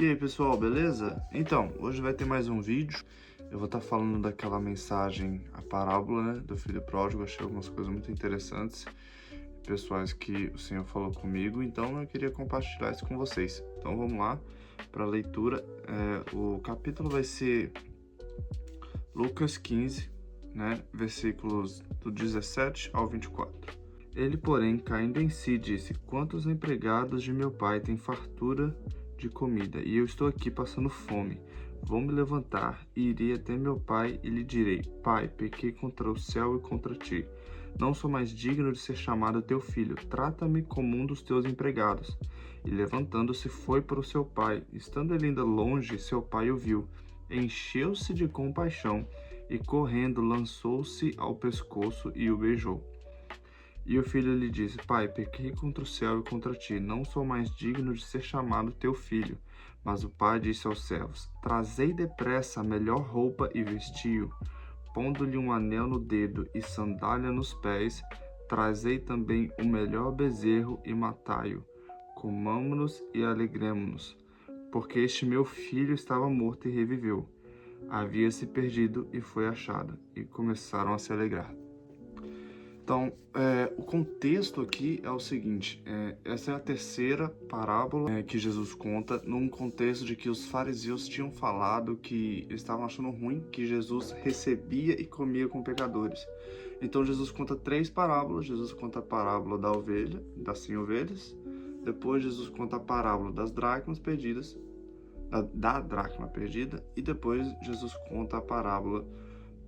E aí pessoal, beleza? Então, hoje vai ter mais um vídeo. Eu vou estar falando daquela mensagem, a parábola, né, do filho pródigo. Achei algumas coisas muito interessantes, pessoais, que o Senhor falou comigo, então eu queria compartilhar isso com vocês. Então vamos lá para a leitura. O capítulo vai ser Lucas 15, né, versículos do 17 ao 24. Ele, porém, caindo em si, disse: Quantos empregados de meu pai têm fartura de comida, e eu estou aqui passando fome? Vou me levantar e irei até meu pai e lhe direi: Pai, pequei contra o céu e contra ti. Não sou mais digno de ser chamado teu filho. Trata-me como um dos teus empregados. E levantando-se foi para o seu pai. Estando ele ainda longe, seu pai o viu. Encheu-se de compaixão e, correndo, lançou-se ao pescoço e o beijou. E o filho lhe disse: Pai, pequei contra o céu e contra ti, não sou mais digno de ser chamado teu filho. Mas o pai disse aos servos: Trazei depressa a melhor roupa e vestiu, pondo-lhe um anel no dedo e sandália nos pés. Trazei também o melhor bezerro e matai-o. Comamo-nos e alegremo-nos, porque este meu filho estava morto e reviveu. Havia se perdido e foi achado. E começaram a se alegrar. Então, o contexto aqui é o seguinte: essa é a terceira parábola que Jesus conta, num contexto de que os fariseus tinham falado que eles estavam achando ruim que Jesus recebia e comia com pecadores. Então Jesus conta três parábolas. Jesus conta a parábola da ovelha, das 100 ovelhas. Depois Jesus conta a parábola das dracmas perdidas, da dracma perdida. E depois Jesus conta a parábola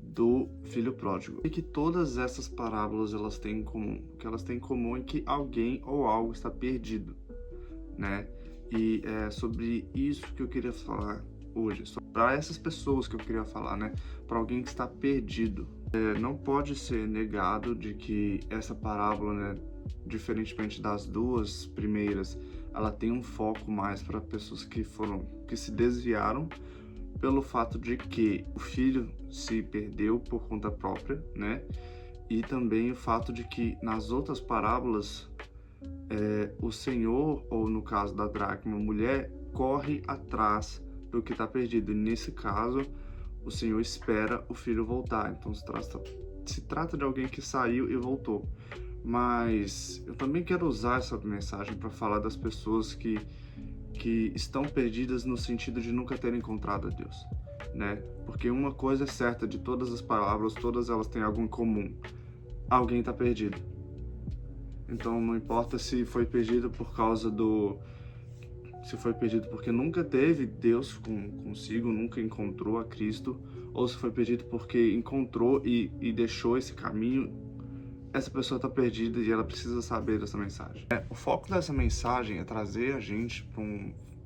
do filho pródigo. E que todas essas parábolas elas têm em comum, o que elas têm em comum é que alguém ou algo está perdido, né? E é sobre isso que eu queria falar hoje, para essas pessoas que eu queria falar, né? Para alguém que está perdido. Não pode ser negado de que essa parábola, né, diferentemente das duas primeiras, ela tem um foco mais para pessoas que se desviaram pelo fato de que o filho se perdeu por conta própria, né? E também o fato de que nas outras parábolas o Senhor, ou no caso da dracma, a mulher, corre atrás do que está perdido. E nesse caso, o Senhor espera o filho voltar. Então se trata de alguém que saiu e voltou. Mas eu também quero usar essa mensagem para falar das pessoas que estão perdidas no sentido de nunca terem encontrado a Deus, né? Porque uma coisa é certa, de todas as palavras, todas elas têm algo em comum: alguém está perdido. Então não importa se foi perdido se foi perdido porque nunca teve Deus consigo, nunca encontrou a Cristo, ou se foi perdido porque encontrou e deixou esse caminho. Essa pessoa está perdida e ela precisa saber dessa mensagem. O foco dessa mensagem é trazer a gente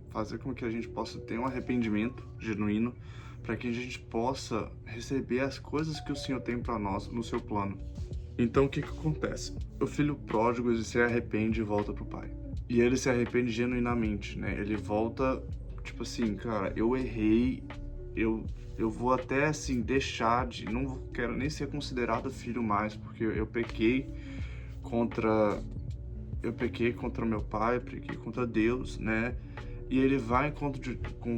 fazer com que a gente possa ter um arrependimento genuíno, para que a gente possa receber as coisas que o Senhor tem para nós no seu plano. Então o que acontece? O filho pródigo, ele se arrepende e volta pro pai. E ele se arrepende genuinamente, né? Ele volta, tipo assim: cara, eu errei, eu vou até assim deixar de, não quero nem ser considerado filho mais, porque eu pequei contra meu pai, eu pequei contra Deus, né? E ele vai com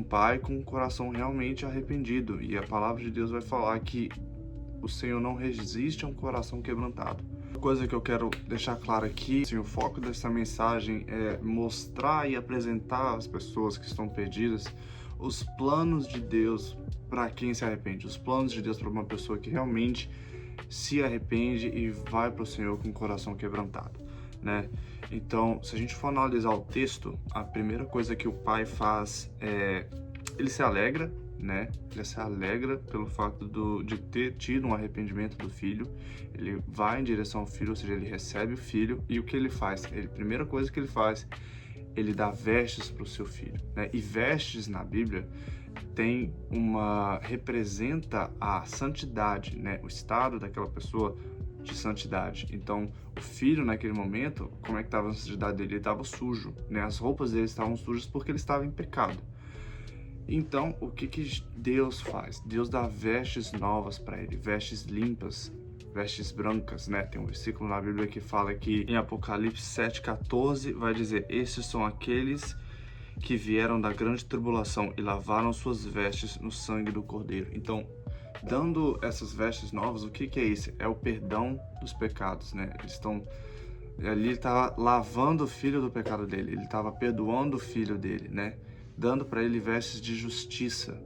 o pai com o coração realmente arrependido. E a palavra de Deus vai falar que o Senhor não resiste a um coração quebrantado. Uma coisa que eu quero deixar claro aqui, assim, o foco dessa mensagem é mostrar e apresentar às pessoas que estão perdidas os planos de Deus para quem se arrepende, os planos de Deus para uma pessoa que realmente se arrepende e vai para o Senhor com o coração quebrantado, né? Então, se a gente for analisar o texto, a primeira coisa que o pai faz é ele se alegra, né? Ele se alegra pelo fato de ter tido um arrependimento do filho. Ele vai em direção ao filho, ou seja, ele recebe o filho. E o que ele faz? A primeira coisa que ele faz, ele dá vestes para o seu filho, né? E vestes na Bíblia representa a santidade, né? O estado daquela pessoa de santidade. Então, o filho naquele momento, como é que estava a santidade dele? Ele estava sujo, né? As roupas dele estavam sujas porque ele estava em pecado. Então, o que Deus faz? Deus dá vestes novas para ele, vestes limpas, vestes brancas, né? Tem um versículo na Bíblia que fala que em Apocalipse 7,14 vai dizer: esses são aqueles que vieram da grande tribulação e lavaram suas vestes no sangue do Cordeiro. Então, dando essas vestes novas, o que é isso? É o perdão dos pecados, né? Ele estava lavando o filho do pecado dele, ele estava perdoando o filho dele, né? Dando para ele vestes de justiça.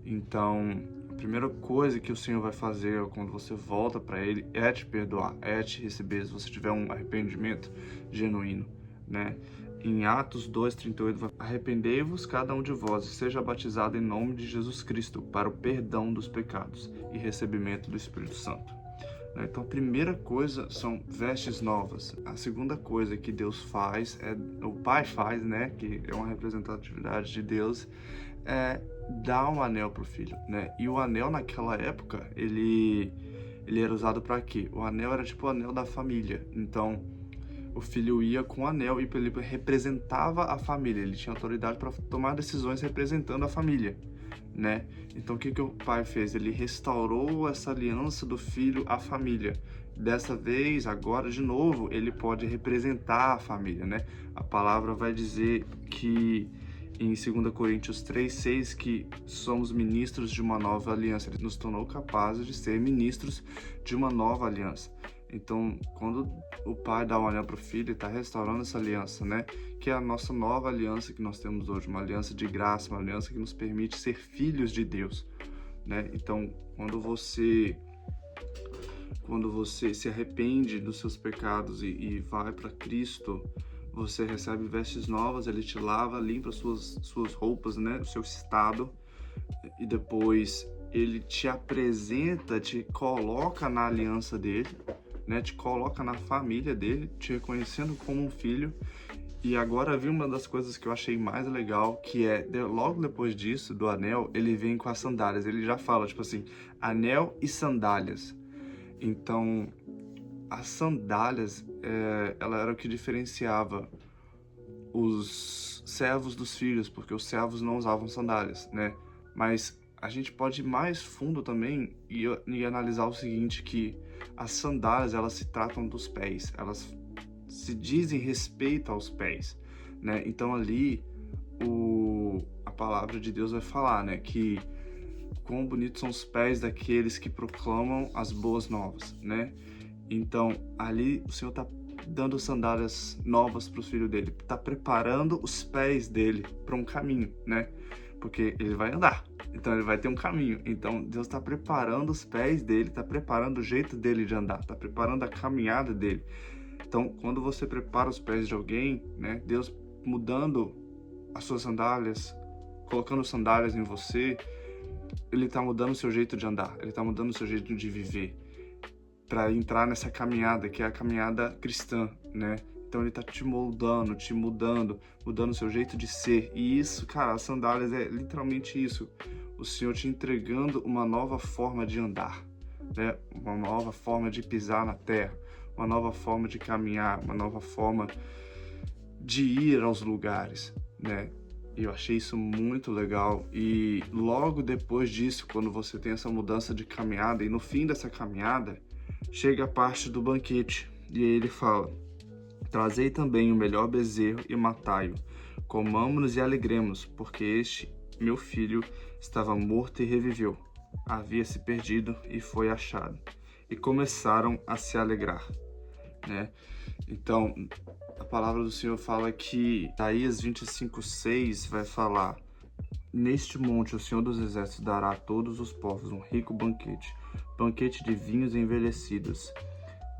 Então, a primeira coisa que o Senhor vai fazer quando você volta para ele é te perdoar, é te receber, se você tiver um arrependimento genuíno, né? Em Atos 2:38, arrependei-vos cada um de vós e seja batizado em nome de Jesus Cristo para o perdão dos pecados e recebimento do Espírito Santo. Então, a primeira coisa são vestes novas. A segunda coisa que Deus faz, o Pai faz, né, que é uma representatividade de Deus, é dar um anel para o filho, né? E o anel naquela época, ele era usado para quê? O anel era tipo o anel da família. Então, o filho ia com o anel e ele representava a família. Ele tinha autoridade para tomar decisões representando a família, né? Então, o que o pai fez? Ele restaurou essa aliança do filho à família. Dessa vez, agora, de novo, ele pode representar a família, né? A palavra vai dizer que em 2 Coríntios 3:6 que somos ministros de uma nova aliança. Ele nos tornou capazes de ser ministros de uma nova aliança. Então, quando o pai dá um anel para o filho, ele está restaurando essa aliança, né? Que é a nossa nova aliança que nós temos hoje, uma aliança de graça, uma aliança que nos permite ser filhos de Deus, né? Então, quando você se arrepende dos seus pecados e vai para Cristo, você recebe vestes novas, ele te lava, limpa suas roupas, né? O seu estado, e depois ele te apresenta, te coloca na aliança dele, né, te coloca na família dele, te reconhecendo como um filho. E agora vi uma das coisas que eu achei mais legal, que é, logo depois disso, do anel, ele vem com as sandálias. Ele já fala, tipo assim, anel e sandálias. Então, as sandálias, ela era o que diferenciava os servos dos filhos, porque os servos não usavam sandálias, né? Mas a gente pode ir mais fundo também e analisar o seguinte, que as sandálias, elas se tratam dos pés, elas se dizem respeito aos pés, né? Então ali a palavra de Deus vai falar, né, que quão bonitos são os pés daqueles que proclamam as boas novas, né? Então ali o Senhor está dando sandálias novas para os filhos dele, está preparando os pés dele para um caminho, né? Porque ele vai andar, então ele vai ter um caminho. Então Deus está preparando os pés dele, está preparando o jeito dele de andar, está preparando a caminhada dele. Então, quando você prepara os pés de alguém, né, Deus mudando as suas sandálias, colocando sandálias em você, ele está mudando o seu jeito de andar, ele está mudando o seu jeito de viver, para entrar nessa caminhada, que é a caminhada cristã, né? Então ele tá te moldando, te mudando o seu jeito de ser. E isso, cara, as sandálias é literalmente isso. O Senhor te entregando uma nova forma de andar, né? Uma nova forma de pisar na terra, uma nova forma de caminhar, uma nova forma de ir aos lugares, né? E eu achei isso muito legal. E logo depois disso, quando você tem essa mudança de caminhada, e no fim dessa caminhada, chega a parte do banquete. E aí ele fala: trazei também o melhor bezerro e matai-o. Comamo-nos e alegremos, porque este, meu filho, estava morto e reviveu. Havia se perdido e foi achado. E começaram a se alegrar, né? Então, a palavra do Senhor fala que Isaías 25:6 vai falar: neste monte o Senhor dos Exércitos dará a todos os povos um rico banquete, banquete de vinhos envelhecidos,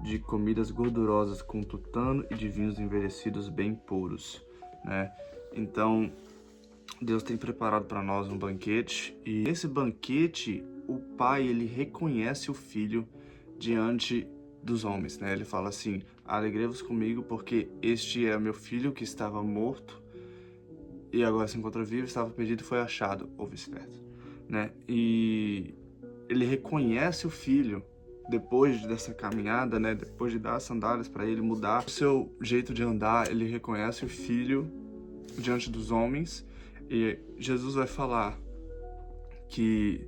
de comidas gordurosas com tutano e de vinhos envelhecidos bem puros, né? Então, Deus tem preparado para nós um banquete, e nesse banquete o pai, ele reconhece o filho diante dos homens, né? Ele fala assim: alegrei-vos comigo, porque este é meu filho que estava morto e agora se encontra vivo, estava perdido e foi achado, ou vice-versa, né? E ele reconhece o filho depois dessa caminhada, né? Depois de dar as sandálias para ele, mudar o seu jeito de andar, ele reconhece o filho diante dos homens. E Jesus vai falar que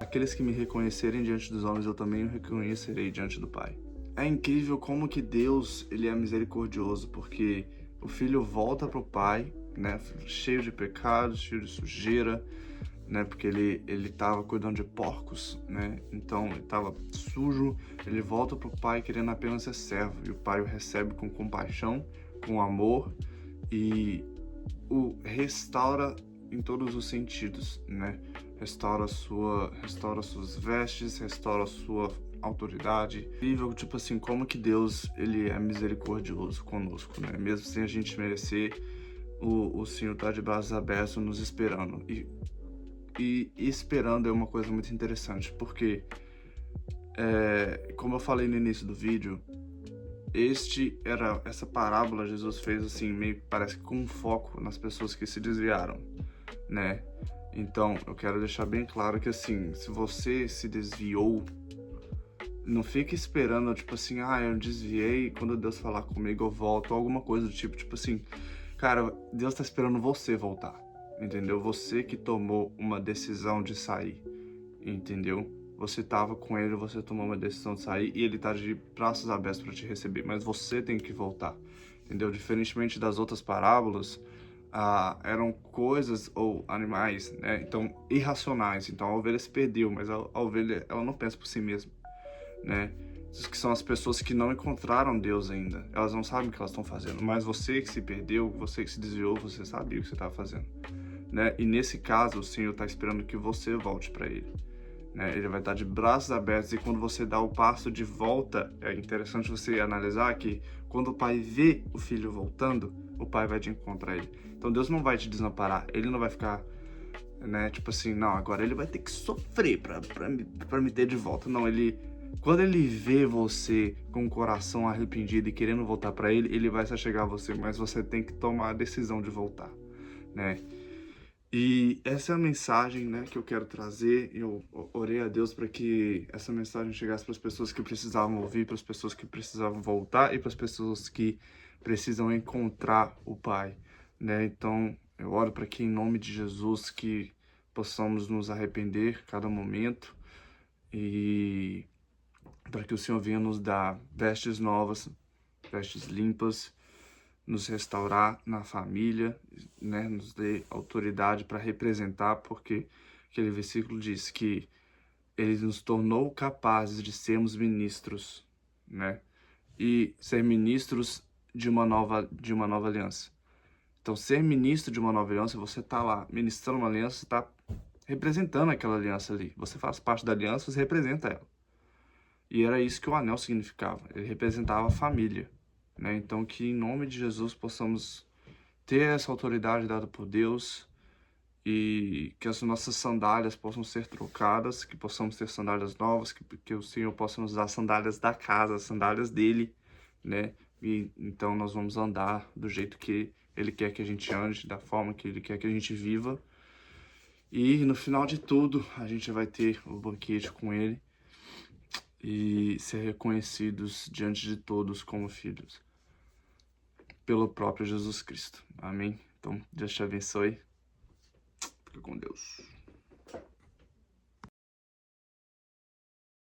aqueles que me reconhecerem diante dos homens, eu também o reconhecerei diante do Pai. É incrível como que Deus, ele é misericordioso, porque o filho volta para o pai, né? Cheio de pecados, cheio de sujeira, né? Porque ele estava cuidando de porcos, né? Então ele estava sujo. Ele volta pro pai querendo apenas ser servo, e o pai o recebe com compaixão, com amor, e o restaura em todos os sentidos, né? Restaura suas vestes, restaura a sua autoridade. Incrível, tipo assim, como que Deus, ele é misericordioso conosco, né? Mesmo sem a gente merecer, o Senhor tá de braços abertos nos esperando. E esperando é uma coisa muito interessante, porque, como eu falei no início do vídeo, essa parábola Jesus fez assim, meio que parece que com um foco nas pessoas que se desviaram, né? Então, eu quero deixar bem claro que assim, se você se desviou, não fique esperando, tipo assim, eu desviei, quando Deus falar comigo eu volto, ou alguma coisa do tipo assim, cara, Deus tá esperando você voltar, entendeu? Você que tomou uma decisão de sair, entendeu? Você tava com ele, você tomou uma decisão de sair e ele tá de braços abertos para te receber, mas você tem que voltar, entendeu? Diferentemente das outras parábolas, eram coisas ou animais, né? Então, irracionais. Então, a ovelha se perdeu, mas a ovelha, ela não pensa por si mesma, né? Que são as pessoas que não encontraram Deus ainda. Elas não sabem o que elas estão fazendo, mas você que se perdeu, você que se desviou, você sabia o que você estava fazendo, né? E nesse caso, o Senhor está esperando que você volte para Ele, né? Ele vai estar de braços abertos, e quando você dá o passo de volta, é interessante você analisar que quando o pai vê o filho voltando, o pai vai te encontrar ele. Então Deus não vai te desamparar, ele não vai ficar, né, tipo assim, não, agora ele vai ter que sofrer pra me ter de volta. Não, quando ele vê você com o coração arrependido e querendo voltar para ele, ele vai se achegar a você, mas você tem que tomar a decisão de voltar, né? E essa é a mensagem, né, que eu quero trazer. Eu orei a Deus para que essa mensagem chegasse para as pessoas que precisavam ouvir, para as pessoas que precisavam voltar e para as pessoas que precisam encontrar o Pai, né? Então, eu oro para que, em nome de Jesus, que possamos nos arrepender cada momento, e para que o Senhor venha nos dar vestes novas, vestes limpas, nos restaurar na família, né? Nos dê autoridade para representar, porque aquele versículo diz que ele nos tornou capazes de sermos ministros, né? E ser ministros de uma nova aliança. Então, ser ministro de uma nova aliança, você tá lá ministrando uma aliança, você tá representando aquela aliança ali. Você faz parte da aliança, você representa ela. E era isso que o anel significava. Ele representava a família, né? Então, que em nome de Jesus possamos ter essa autoridade dada por Deus, e que as nossas sandálias possam ser trocadas, que possamos ter sandálias novas, que o Senhor possa nos dar sandálias da casa, sandálias dele, né? E então nós vamos andar do jeito que ele quer que a gente ande, da forma que ele quer que a gente viva. E no final de tudo, a gente vai ter o banquete com ele e ser reconhecidos diante de todos como filhos, pelo próprio Jesus Cristo. Amém? Então, Deus te abençoe. Fica com Deus.